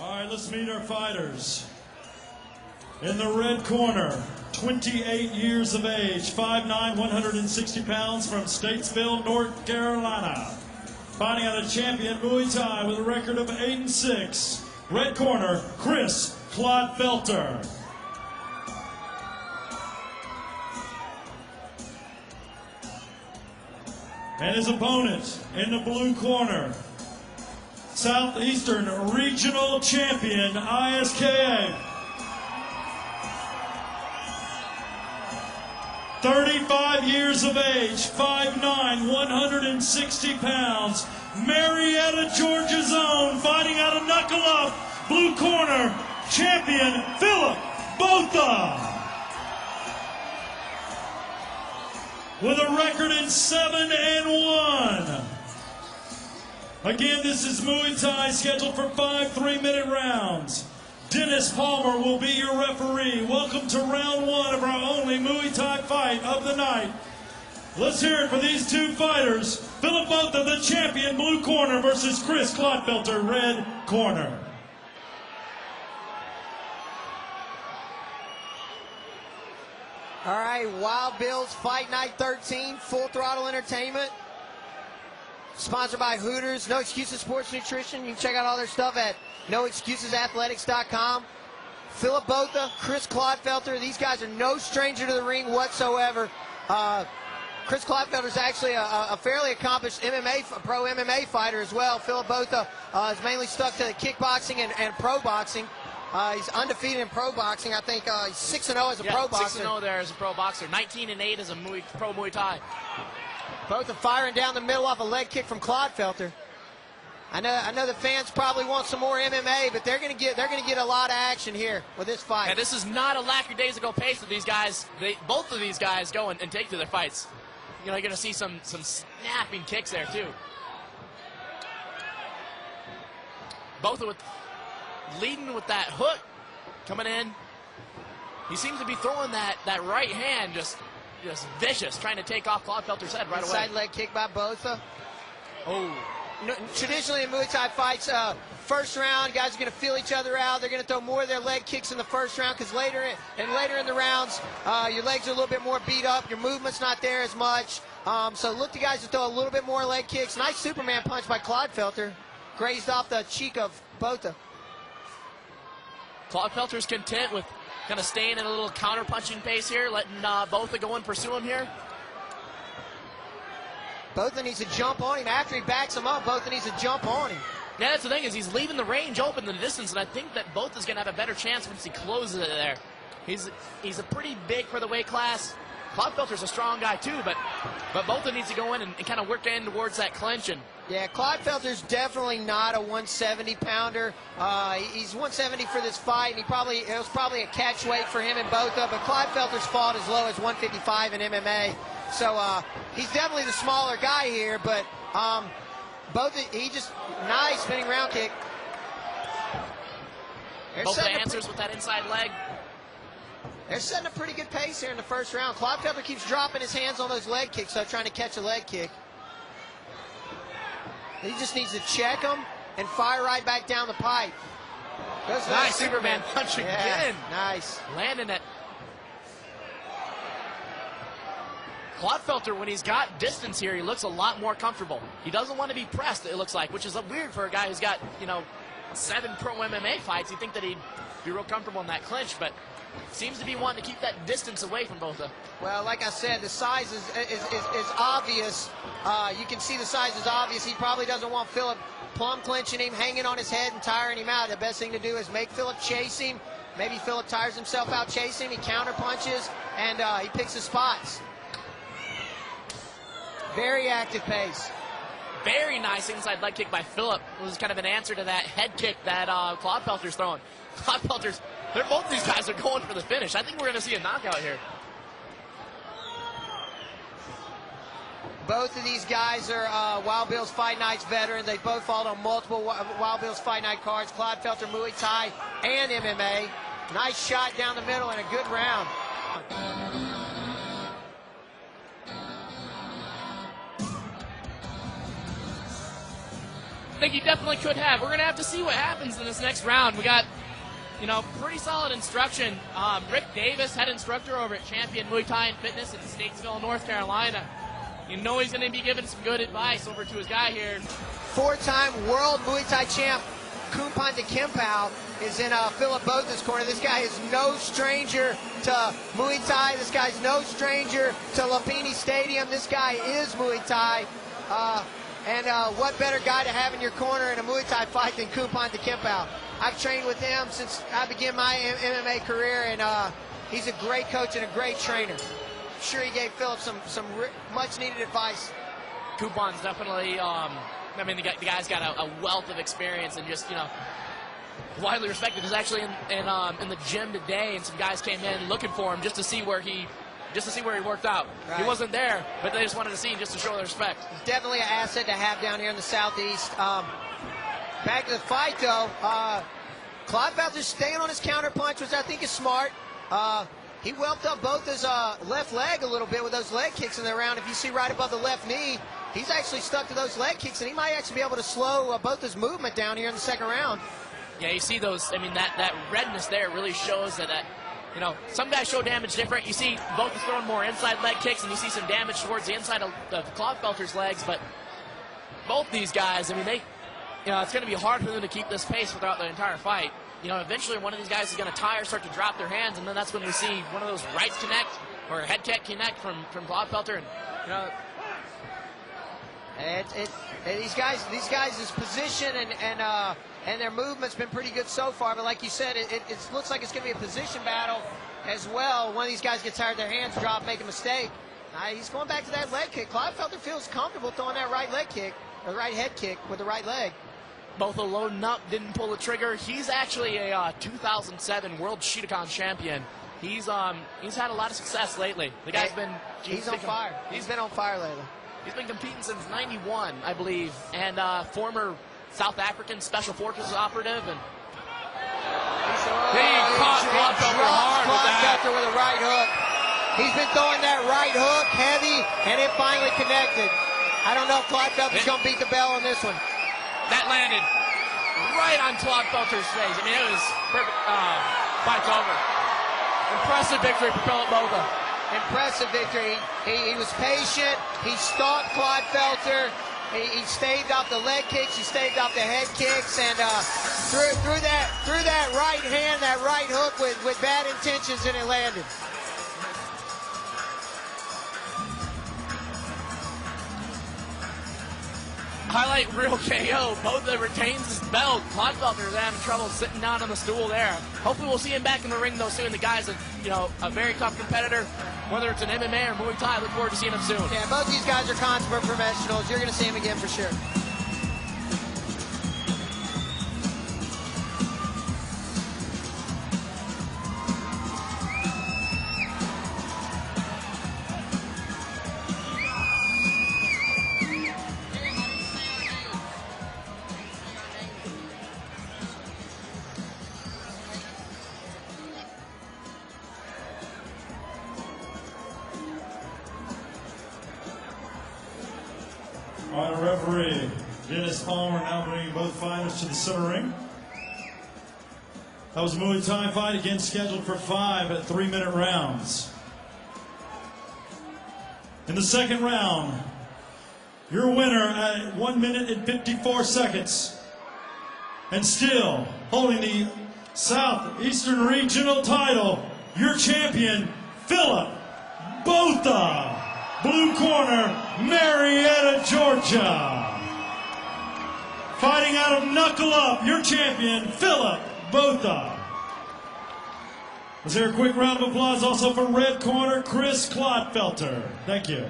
All right, let's meet our fighters. In the red corner, 28 years of age, 5'9", 160 pounds, from Statesville, North Carolina. Fighting out of champion Muay Thai with a record of 8-6. Red corner, Chris Clodfelter. And his opponent in the blue corner, Southeastern Regional Champion, ISKA. 35 years of age, 5'9", 160 pounds, Marietta, Georgia's own, fighting out of Knuckle Up, blue corner, champion Philip Botha. With a record in 7-1. Again, this is Muay Thai, scheduled for 5 3-minute rounds. Dennis Palmer will be your referee. Welcome to round 1 of our only Muay Thai fight of the night. Let's hear it for these two fighters. Philip Botha, the champion, blue corner, versus Chris Clodfelter, red corner. All right, Wild Bill's Fight Night 13, Full Throttle Entertainment. Sponsored by Hooters, No Excuses Sports Nutrition. You can check out all their stuff at noexcusesathletics.com. Philip Botha, Chris Clodfelter, these guys are no stranger to the ring whatsoever. Chris Clodfelter is actually a fairly accomplished pro MMA fighter as well. Philip Botha is mainly stuck to the kickboxing and pro boxing. He's undefeated in pro boxing. I think he's 6-0 as a pro boxer. 6-0 there as a pro boxer. 19-8 as a pro Muay Thai. Botha firing down the middle off a leg kick from Clodfelter. I know the fans probably want some more MMA, but they're gonna get a lot of action here with this fight. And this is not a lackadaisical pace that these guys, both of these guys go and take to their fights. You know, you're gonna see some snapping kicks there too. Botha leading with that hook coming in. He seems to be throwing that right hand just vicious, trying to take off Clodfelter's head right away. Side leg kick by Botha. Oh. Traditionally in Muay Thai fights, first round, guys are going to feel each other out. They're going to throw more of their leg kicks in the first round because later in the rounds, your legs are a little bit more beat up. Your movement's not there as much. So look to guys to throw a little bit more leg kicks. Nice Superman punch by Clodfelter. Grazed off the cheek of Botha. Clodfelter's content with kind of staying in a little counter-punching pace here, letting Botha go and pursue him here. Botha needs to jump on him. After he backs him up, Botha needs to jump on him. Yeah, that's the thing, is he's leaving the range open in the distance, and I think that Botha's going to have a better chance once he closes it there. He's a pretty big for the weight class. Clodfelter's a strong guy too, but Botha needs to go in and kind of work in towards that clinch. And yeah, Clodfelter's definitely not a 170-pounder. He's 170 for this fight, and it was probably a catch weight for him and Botha, but Clodfelter's fought as low as 155 in MMA. So he's definitely the smaller guy here, but Botha, nice spinning round kick. Botha answers with that inside leg. They're setting a pretty good pace here in the first round. Clodfelter keeps dropping his hands on those leg kicks, so trying to catch a leg kick. He just needs to check them and fire right back down the pipe. Nice Superman punch again. Nice. Landing it. Clodfelter, when he's got distance here, he looks a lot more comfortable. He doesn't want to be pressed, it looks like, which is weird for a guy who's got, 7 pro MMA fights. You'd think that he'd be real comfortable in that clinch, but seems to be wanting to keep that distance away from Botha. Well, like I said, the size is obvious. You can see the size is obvious. He probably doesn't want Philip plumb clinching him, hanging on his head and tiring him out. The best thing to do is make Philip chase him. Maybe Philip tires himself out chasing him. He counter punches, and he picks his spots. Very active pace. Very nice inside leg kick by Philip. It was kind of an answer to that head kick that Clodfelter's throwing. Both these guys are going for the finish. I think we're going to see a knockout here. Both of these guys are Wild Bill's Fight Nights veterans. They both fought on multiple Wild Bill's Fight Night cards. Clodfelter, Muay Thai, and MMA. Nice shot down the middle and a good round. think he definitely could have. We're going to have to see what happens in this next round. We got, pretty solid instruction. Rick Davis, head instructor over at Champion Muay Thai and Fitness in Statesville, North Carolina. He's going to be giving some good advice over to his guy here. 4-time world Muay Thai champ Kumpan de Kimpao is in Philip Botha's corner. This guy is no stranger to Muay Thai. This guy's no stranger to Lapini Stadium. This guy is Muay Thai. And what better guy to have in your corner in a Muay Thai fight than Kumpan de Kimpao? I've trained with him since I began my MMA career, and he's a great coach and a great trainer. I'm sure he gave Philip some much-needed advice. Kumpan's definitely, the guy's got a wealth of experience and just, widely respected. He's actually in the gym today, and some guys came in looking for him just to see where he worked out. Right. He wasn't there, but they just wanted to see him just to show their respect. He's definitely an asset to have down here in the Southeast. Back to the fight, though. Clodfelter's staying on his counter punch, which I think is smart. He whelped up both his left leg a little bit with those leg kicks in the round. If you see right above the left knee, he's actually stuck to those leg kicks, and he might actually be able to slow both his movement down here in the second round. Yeah, you see those, that redness there really shows that, some guys show damage different. You see both throwing more inside leg kicks, and you see some damage towards the inside of Clodfelter's legs, but both these guys, they, it's going to be hard for them to keep this pace throughout the entire fight. Eventually one of these guys is going to tire, start to drop their hands, and then that's when we see one of those rights connect or head kick connect from Clodfelter. And these guys' position and their movement's been pretty good so far. But like you said, it looks like it's going to be a position battle as well. One of these guys gets tired, their hands drop, make a mistake. He's going back to that leg kick. Clodfelter feels comfortable throwing that right leg kick, or right head kick with the right leg. Both are loading up, didn't pull the trigger. He's actually a 2007 World Shidokan champion. He's had a lot of success lately. The guy's he's on fire. He's been on fire lately. He's been competing since '91, I believe, and former South African Special Forces operative. And he caught Clodfelter with a right hook. He's been throwing that right hook heavy, and it finally connected. I don't know if Clodfelter's going to beat the bell on this one. That landed right on Clodfelter's face. It was perfect. Fight's over. Impressive victory for Philip Botha. Impressive victory. He was patient. He stalked Clodfelter. He staved off the leg kicks. He staved off the head kicks, and threw that right hand, that right hook with bad intentions, and it landed. Highlight real KO. Botha retains his belt. Clodfelter is having trouble sitting down on the stool there. Hopefully we'll see him back in the ring though soon. The guy's a very tough competitor. Whether it's an MMA or Muay Thai, I look forward to seeing him soon. Yeah, both these guys are consummate professionals. You're going to see him again for sure. Our referee, Dennis Palmer, now bringing both fighters to the center ring. That was a Muay Thai fight, again scheduled for 5 at 3-minute rounds. In the second round, your winner at 1 minute and 54 seconds. And still holding the Southeastern Regional title, your champion, Philip Botha. Blue corner, Marietta, Georgia. Fighting out of Knuckle Up, your champion, Philip Botha. Let's hear a quick round of applause also for red corner, Chris Clodfelter. Thank you.